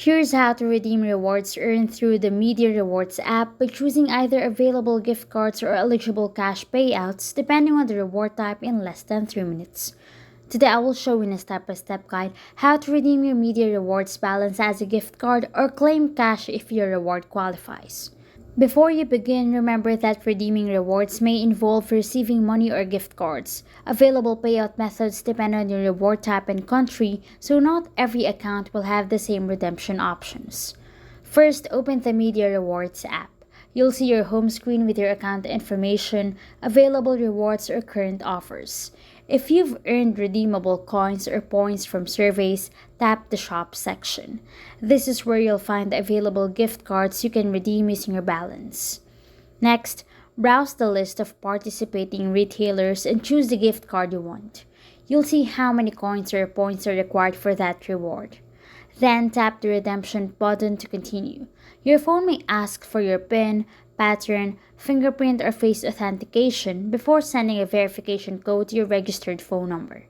Here's how to redeem rewards earned through the Media Rewards app by choosing either available gift cards or eligible cash payouts depending on the reward type in less than 3 minutes. Today I will show you in a step-by-step guide how to redeem your Media Rewards balance as a gift card or claim cash if your reward qualifies. Before you begin, remember that redeeming rewards may involve receiving money or gift cards. Available payout methods depend on your reward type and country, so not every account will have the same redemption options. First, open the Media Rewards app. You'll see your home screen with your account information, available rewards, or current offers. If you've earned redeemable coins or points from surveys, tap the Shop section. This is where you'll find the available gift cards you can redeem using your balance. Next, browse the list of participating retailers and choose the gift card you want. You'll see how many coins or points are required for that reward. Then tap the redemption button to continue. Your phone may ask for your PIN, pattern, fingerprint, or face authentication before sending a verification code to your registered phone number.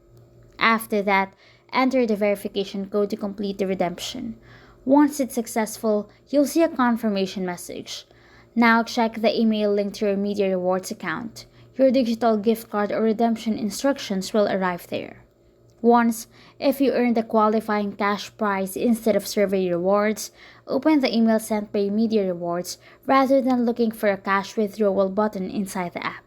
After that, enter the verification code to complete the redemption. Once it's successful, you'll see a confirmation message. Now check the email linked to your Media Rewards account. Your digital gift card or redemption instructions will arrive there. Once, if you earned a qualifying cash prize instead of survey rewards, open the email sent by Media Rewards rather than looking for a cash withdrawal button inside the app.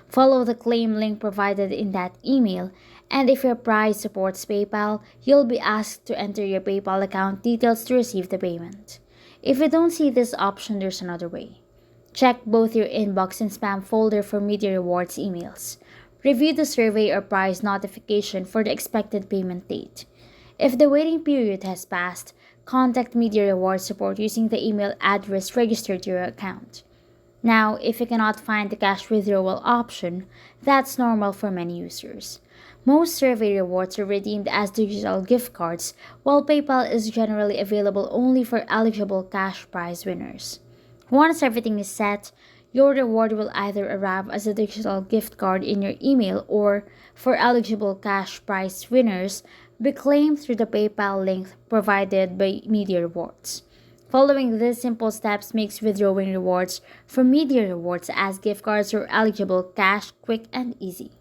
Follow the claim link provided in that email, and if your prize supports PayPal, you'll be asked to enter your PayPal account details to receive the payment. If you don't see this option, there's another way. Check both your inbox and spam folder for Media Rewards emails. Review the survey or prize notification for the expected payment date. If the waiting period has passed, contact Media Rewards support using the email address registered to your account. Now, if you cannot find the cash withdrawal option, that's normal for many users. Most survey rewards are redeemed as digital gift cards, while PayPal is generally available only for eligible cash prize winners. Once everything is set, your reward will either arrive as a digital gift card in your email or, for eligible cash prize winners, be claimed through the PayPal link provided by Media Rewards. Following these simple steps makes withdrawing rewards from Media Rewards as gift cards or eligible cash quick and easy.